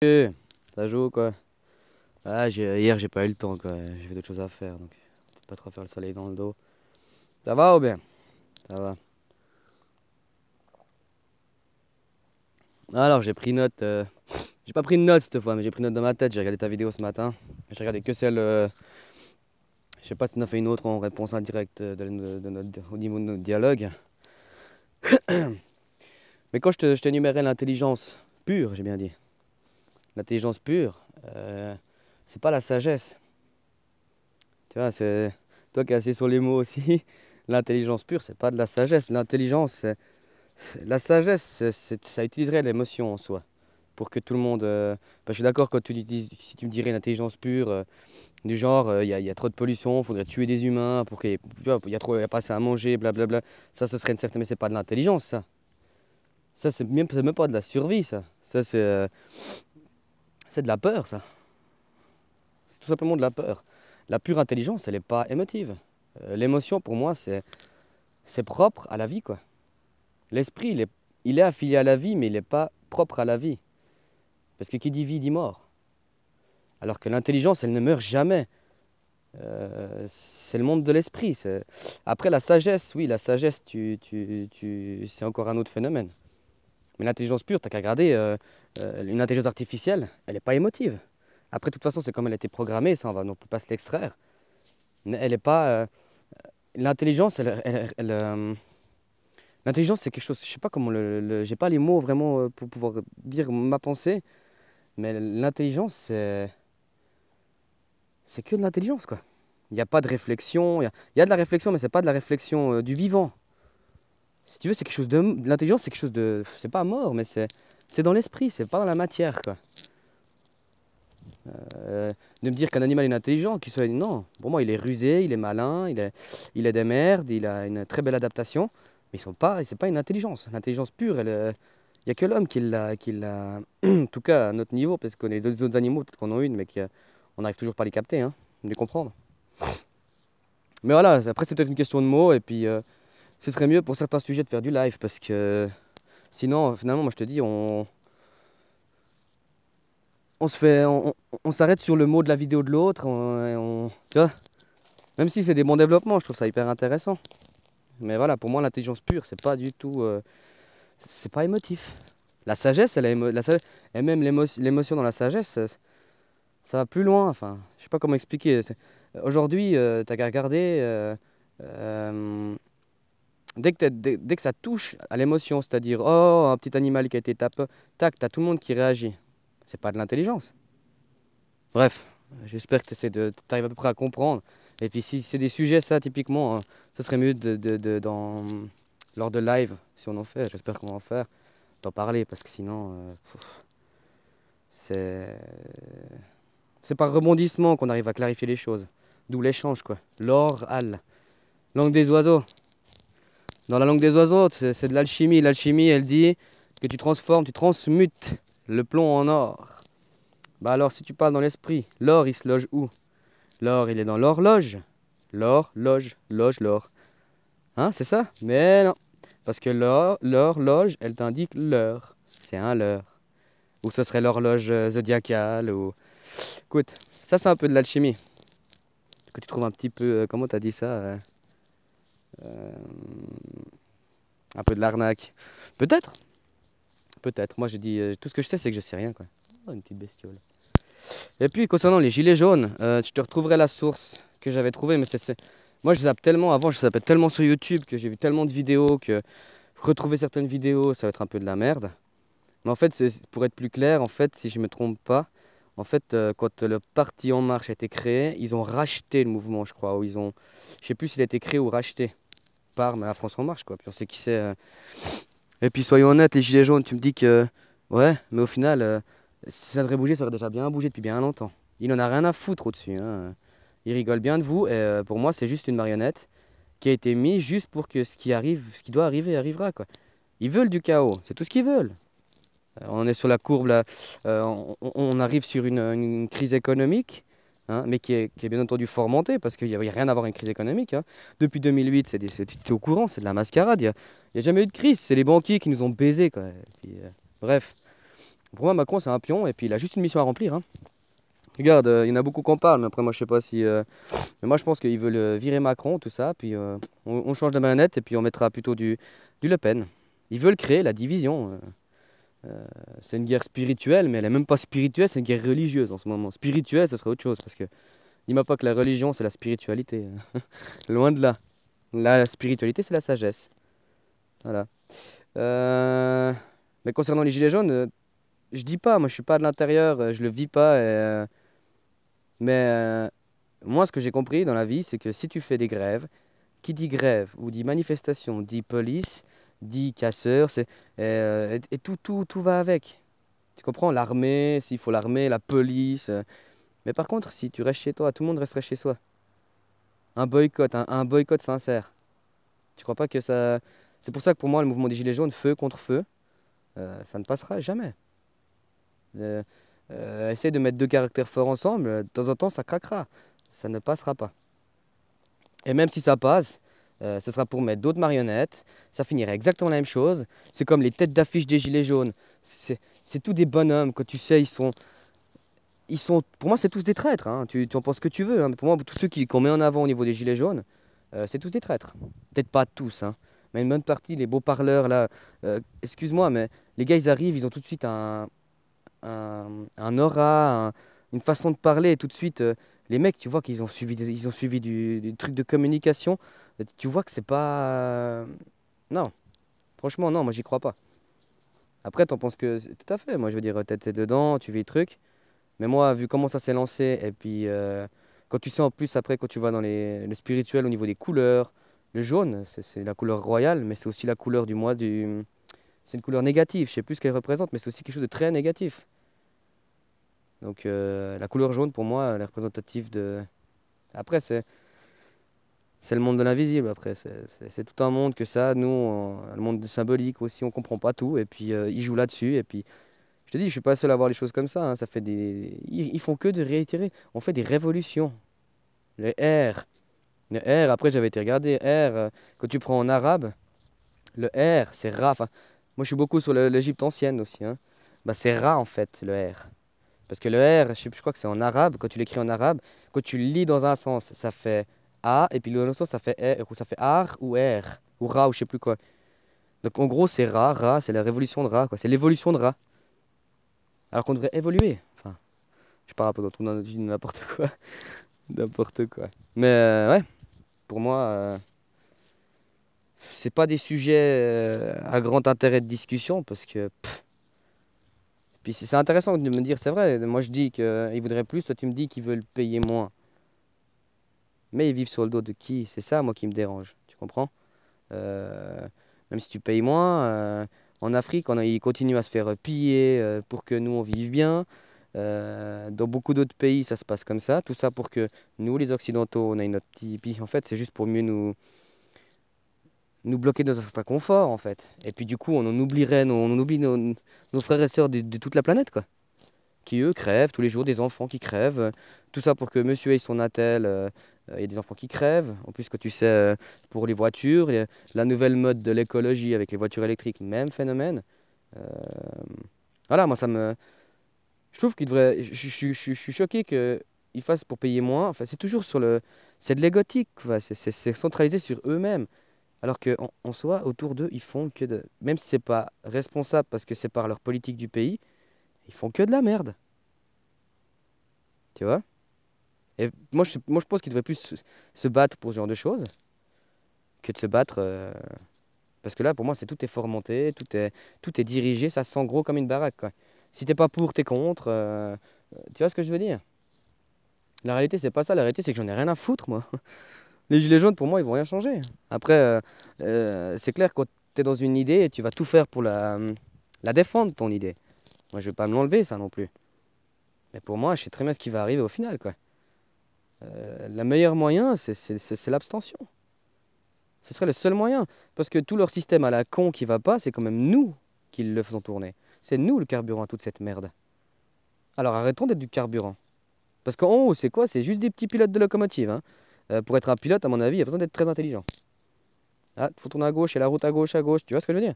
Eh, ça joue quoi. Ah, hier j'ai pas eu le temps quoi. J'avais d'autres choses à faire donc peut-être pas trop faire le soleil dans le dos. Ça va ou bien? Ça va. Alors j'ai pris note. J'ai pas pris de note cette fois, mais j'ai pris note dans ma tête. J'ai regardé ta vidéo ce matin. J'ai regardé que celle. Je sais pas si tu en as fait une autre en réponse indirecte au niveau de notre dialogue. Mais quand je t'énumérais l'intelligence pure, j'ai bien dit. L'intelligence pure, c'est pas la sagesse. Tu vois, c'est toi qui es assez sur les mots aussi. L'intelligence pure, c'est pas de la sagesse. L'intelligence, la sagesse, ça utiliserait l'émotion en soi. Pour que tout le monde. Je suis d'accord quand tu dis, si tu me dirais une intelligence pure, du genre, il y a trop de pollution, il faudrait tuer des humains, pour qu'il y ait, tu vois, il y a pas assez à manger, blablabla. Ça, ce serait une certaine. Mais c'est pas de l'intelligence, ça. Ça, c'est même pas de la survie, ça. Ça, c'est de la peur, ça. C'est tout simplement de la peur. La pure intelligence, elle n'est pas émotive. L'émotion, pour moi, c'est propre à la vie, quoi. L'esprit, il est affilié à la vie, mais il n'est pas propre à la vie. Parce que qui dit vie dit mort. Alors que l'intelligence, elle ne meurt jamais. C'est le monde de l'esprit. Après, la sagesse, oui, la sagesse, c'est encore un autre phénomène. Mais l'intelligence pure, t'as qu'à regarder, une intelligence artificielle, elle n'est pas émotive. Après, de toute façon, c'est comme elle a été programmée, ça, on ne peut pas se l'extraire. Mais elle n'est pas. L'intelligence, l'intelligence, c'est quelque chose, je sais pas comment j'ai pas les mots vraiment pour pouvoir dire ma pensée, mais l'intelligence, c'est que de l'intelligence, quoi. Il n'y a pas de réflexion, il y a de la réflexion, mais c'est pas de la réflexion du vivant. Si tu veux, c'est quelque chose de, l'intelligence, c'est quelque chose de, c'est pas mort, mais c'est dans l'esprit, c'est pas dans la matière, quoi. De me dire qu'un animal est intelligent, qu'il soit, non, pour moi, il est rusé, il est malin, il a des merdes, il a une très belle adaptation, mais c'est pas une intelligence. L'intelligence pure, il n'y a que l'homme qui l'a, en tout cas à notre niveau, parce que les autres animaux, peut-être qu'on en a une, mais on n'arrive toujours pas à les capter, hein, de les comprendre. Mais voilà, après c'est peut-être une question de mots, et puis ce serait mieux pour certains sujets de faire du live, parce que sinon, finalement, moi je te dis, on se fait, on s'arrête sur le mot de la vidéo de l'autre, tu vois, même si c'est des bons développements, je trouve ça hyper intéressant. Mais voilà, pour moi, l'intelligence pure, c'est pas du tout, c'est pas émotif. La sagesse, et même l'émotion dans la sagesse, ça va plus loin. Enfin, je sais pas comment expliquer. Aujourd'hui, t'as qu'à regarder, dès que ça touche à l'émotion, c'est-à-dire, oh, un petit animal qui a été tapé, tac, t'as tout le monde qui réagit. C'est pas de l'intelligence. Bref, j'espère que tu arrives à peu près à comprendre. Et puis si c'est des sujets, ça, typiquement, ça serait mieux lors de live, si on en fait, j'espère qu'on va en faire, d'en parler, parce que sinon, c'est c'est par rebondissement qu'on arrive à clarifier les choses. D'où l'échange, quoi. L'oral. Langue des oiseaux. Dans la langue des oiseaux, c'est de l'alchimie. L'alchimie, elle dit que tu transformes, tu transmutes le plomb en or. Bah alors, si tu parles dans l'esprit, l'or, il se loge où? L'or, il est dans l'horloge. L'or, loge, loge, l'or. Hein, c'est ça? Mais non. Parce que l'horloge, elle t'indique l'heure. C'est un leurre. Ou ce serait l'horloge zodiacale. Ou... Écoute, ça c'est un peu de l'alchimie. Que tu trouves un petit peu, comment t'as dit ça? Euh, un peu de l'arnaque. Peut-être. Peut-être. Moi, j'ai dit, tout ce que je sais, c'est que je sais rien, quoi. Oh, une petite bestiole. Et puis, concernant les gilets jaunes, je te retrouverai la source que j'avais trouvée, mais moi, je zappe tellement, avant, je zappais tellement sur YouTube que j'ai vu tellement de vidéos que retrouver certaines vidéos, ça va être un peu de la merde. Mais en fait, pour être plus clair, en fait, si je me trompe pas, en fait, quand le parti En Marche a été créé, ils ont racheté le mouvement, je crois, ou je sais plus s'il a été créé ou racheté par la France En Marche, quoi. Puis on sait qui c'est. Et puis soyons honnêtes, les gilets jaunes, tu me dis que, ouais, mais au final, si ça devrait bouger, ça aurait déjà bien bougé depuis bien longtemps. Il en a rien à foutre au-dessus, hein. Il rigole bien de vous, et pour moi, c'est juste une marionnette qui a été mise juste pour que ce qui arrive, ce qui doit arriver, arrivera, quoi. Ils veulent du chaos, c'est tout ce qu'ils veulent. On est sur la courbe, là, on arrive sur une crise économique, hein, mais qui est bien entendu fomentée, parce qu'il n'y a rien à voir avec une crise économique, hein. Depuis 2008, tu es au courant, c'est de la mascarade. Il n'y a jamais eu de crise, c'est les banquiers qui nous ont baisés, quoi. Et puis, bref, Pour moi, Macron, c'est un pion et puis il a juste une mission à remplir, hein. Regarde, il y en a beaucoup qui en parlent, mais après, moi, je sais pas si. Mais moi, je pense qu'ils veulent virer Macron, tout ça, puis on change de marionnette et puis on mettra plutôt du Le Pen. Ils veulent créer la division. C'est une guerre spirituelle, mais elle est même pas spirituelle, c'est une guerre religieuse en ce moment. Spirituelle, ce serait autre chose, parce que dis-moi pas que la religion, c'est la spiritualité. Loin de là. La spiritualité, c'est la sagesse. Voilà. Euh, Mais concernant les gilets jaunes, je dis pas, moi je suis pas de l'intérieur, je le vis pas. Mais moi, ce que j'ai compris dans la vie, c'est que si tu fais des grèves, qui dit grève ou dit manifestation, dit police, dit casseur, et tout va avec. Tu comprends? L'armée, s'il faut l'armée, la police. Mais par contre, si tu restes chez toi, tout le monde resterait chez soi. Un boycott sincère. Tu crois pas que ça. C'est pour ça que pour moi, le mouvement des Gilets jaunes, feu contre feu, ça ne passera jamais. Euh, Essaye de mettre deux caractères forts ensemble, de temps en temps, ça craquera. Ça ne passera pas. Et même si ça passe, ce sera pour mettre d'autres marionnettes. Ça finirait exactement la même chose. C'est comme les têtes d'affiche des Gilets jaunes. C'est tous des bonhommes, que tu sais, pour moi, c'est tous des traîtres, hein. Tu en penses ce que tu veux, hein. Mais pour moi, tous ceux qu'on met en avant au niveau des Gilets jaunes, c'est tous des traîtres. Peut-être pas tous, hein. Mais une bonne partie, les beaux parleurs, là, excuse-moi, mais les gars, ils arrivent, ils ont tout de suite un aura, une façon de parler, et tout de suite, les mecs, tu vois qu'ils ont suivi, ils ont suivi du truc de communication. Tu vois que c'est pas. Non, franchement, non, moi, j'y crois pas. Après, t'en penses que. Tout à fait, moi, je veux dire, t'es dedans, tu vis le truc. Mais moi, vu comment ça s'est lancé, et puis quand tu sais en plus après, quand tu vas dans le spirituel au niveau des couleurs, le jaune, c'est la couleur royale, mais c'est aussi la couleur du mois du. C'est une couleur négative, je sais plus ce qu'elle représente, mais c'est aussi quelque chose de très négatif. Donc la couleur jaune, pour moi, elle est représentative de. Après, c'est le monde de l'invisible, après. C'est tout un monde que ça, nous, le monde symbolique aussi, on comprend pas tout, et puis ils jouent là-dessus, et puis. Je te dis, je suis pas seul à voir les choses comme ça, hein. Ça fait des. Ils font que de réitérer. On fait des révolutions. Le R. Le R, après j'avais été regarder. R, quand tu prends en arabe, le R, c'est Ra. Enfin, moi je suis beaucoup sur l'Égypte ancienne aussi, hein. Bah, c'est Ra en fait, le R. Parce que le R, je crois que c'est en arabe. Quand tu l'écris en arabe, quand tu le lis dans un sens, ça fait A. Et puis dans l'autre sens, ça fait R, ou ça fait Ar ou R. Ou Ra, ou je sais plus quoi. Donc en gros, c'est Ra. Ra, c'est la révolution de Ra, quoi. C'est l'évolution de Ra. Alors qu'on devrait évoluer. Enfin, je pars un peu dans tout n'importe quoi. N'importe quoi. Mais ouais, pour moi, c'est pas des sujets à grand intérêt de discussion parce que. Puis c'est intéressant de me dire, c'est vrai, moi je dis qu'ils voudraient plus, toi tu me dis qu'ils veulent payer moins. Mais ils vivent sur le dos de qui? C'est ça, moi, qui me dérange. Tu comprends? Euh, Même si tu payes moins, en Afrique, ils continuent à se faire piller pour que nous, on vive bien. Dans beaucoup d'autres pays, ça se passe comme ça. Tout ça pour que nous, les Occidentaux, on ait notre petit. Puis en fait, c'est juste pour mieux nous bloquer dans un certain confort, en fait. Et puis du coup, on en oublierait, on oublie nos frères et sœurs de toute la planète, quoi. Qui eux crèvent tous les jours, des enfants qui crèvent. Tout ça pour que monsieur ait son attel. Il y a des enfants qui crèvent. En plus, que tu sais, pour les voitures, la nouvelle mode de l'écologie avec les voitures électriques, même phénomène. Euh, voilà, moi, ça me. Je trouve qu'il devrait. Je suis choqué qu'ils fassent pour payer moins. Enfin, c'est toujours sur le. C'est de l'égotique, quoi. C'est centralisé sur eux-mêmes. Alors qu'en en soi, autour d'eux, ils font que de. Même si c'est pas responsable parce que c'est par leur politique du pays, ils font que de la merde. Tu vois? Et moi, je pense qu'ils devraient plus se battre pour ce genre de choses que de se battre. Parce que là, pour moi, tout est fomenté, tout est dirigé, ça sent gros comme une baraque, quoi. Si t'es pas pour, t'es contre. Tu vois ce que je veux dire? La réalité, c'est pas ça. La réalité, c'est que j'en ai rien à foutre, moi. Les gilets jaunes, pour moi, ils vont rien changer. Après, c'est clair, quand tu es dans une idée, tu vas tout faire pour la défendre, ton idée. Moi, je vais pas me l'enlever, ça non plus. Mais pour moi, je sais très bien ce qui va arriver au final, quoi. Le meilleur moyen, c'est l'abstention. Ce serait le seul moyen. Parce que tout leur système à la con qui va pas, c'est quand même nous qui le faisons tourner. C'est nous le carburant à toute cette merde. Alors arrêtons d'être du carburant. Parce qu'en haut, c'est quoi? C'est juste des petits pilotes de locomotive, hein. Pour être un pilote, à mon avis, il y a besoin d'être très intelligent. Ah, faut tourner à gauche, il y a la route à gauche, à gauche. Tu vois ce que je veux dire?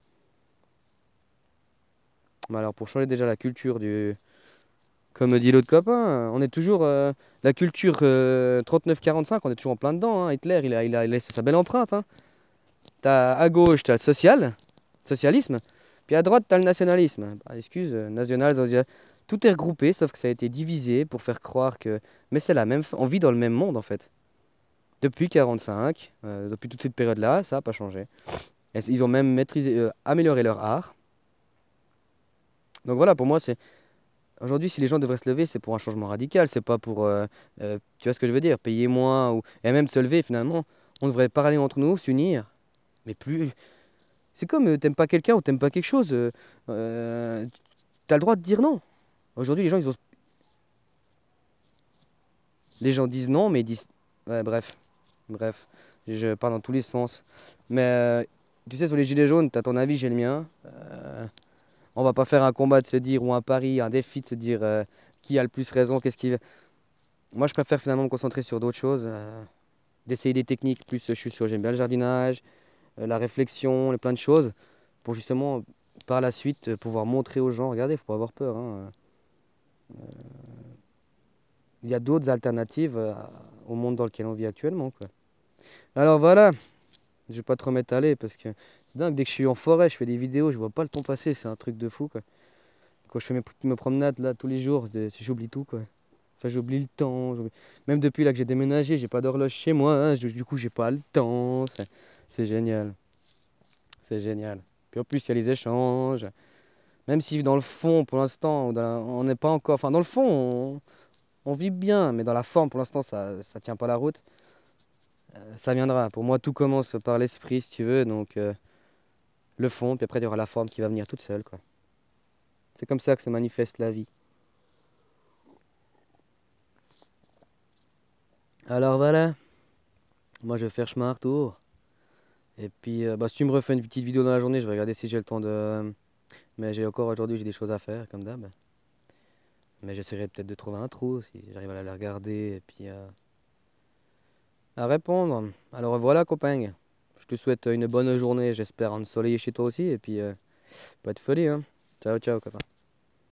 Mais alors pour changer déjà la culture du... Comme dit l'autre copain, on est toujours... la culture 39-45, on est toujours en plein dedans, hein. Hitler, il a laissé sa belle empreinte, hein. À gauche, t'as le socialisme, puis à droite, t'as le nationalisme. Bah, excuse, national, tout est regroupé, sauf que ça a été divisé pour faire croire que... Mais c'est la même... On vit dans le même monde, en fait. Depuis 45, depuis toute cette période-là, ça n'a pas changé. Et ils ont même maîtrisé, amélioré leur art. Donc voilà, pour moi, c'est... Aujourd'hui, si les gens devraient se lever, c'est pour un changement radical. C'est pas pour... tu vois ce que je veux dire? Payer moins, ou... et même se lever, finalement. On devrait parler entre nous, s'unir. Mais plus... C'est comme t'aimes pas quelqu'un ou t'aimes pas quelque chose. T'as le droit de dire non. Aujourd'hui, les gens, ils osent... Les gens disent non, mais ils disent... Ouais, bref. Bref. Je pars dans tous les sens. Mais tu sais, sur les gilets jaunes, t'as ton avis, j'ai le mien. On va pas faire un combat de se dire, ou un pari, un défi de se dire qui a le plus raison, qu'est-ce qui... Moi, je préfère finalement me concentrer sur d'autres choses. D'essayer des techniques, plus je suis sûr, j'aime bien le jardinage, la réflexion, plein de choses. Pour justement, par la suite, pouvoir montrer aux gens, regardez, il faut pas avoir peur, hein. Il y a d'autres alternatives au monde dans lequel on vit actuellement, quoi. Alors voilà, je vais pas trop m'étaler parce que c'est dingue, dès que je suis en forêt, je fais des vidéos, je vois pas le temps passer, c'est un truc de fou, quoi. Quand je fais mes promenades là tous les jours, j'oublie tout, quoi. Enfin, j'oublie le temps. Même depuis là que j'ai déménagé, j'ai pas d'horloge chez moi, hein, du coup, j'ai pas le temps. C'est génial. C'est génial. Puis en plus, il y a les échanges. Même si dans le fond, pour l'instant, on n'est pas encore. Enfin, dans le fond, on vit bien, mais dans la forme, pour l'instant, ça tient pas la route. Ça viendra. Pour moi, tout commence par l'esprit, si tu veux. Donc, le fond, puis après, il y aura la forme qui va venir toute seule, quoi. C'est comme ça que se manifeste la vie. Alors voilà, moi je vais faire chemin retour. Et puis, bah, si tu me refais une petite vidéo dans la journée, je vais regarder si j'ai le temps de... Mais j'ai encore aujourd'hui, j'ai des choses à faire, comme d'hab. Mais j'essaierai peut-être de trouver un trou, si j'arrive à la regarder, et puis à répondre. Alors voilà, copain. Je te souhaite une bonne journée, j'espère ensoleillé chez toi aussi, et puis pas de folie, hein. Ciao, ciao, copain.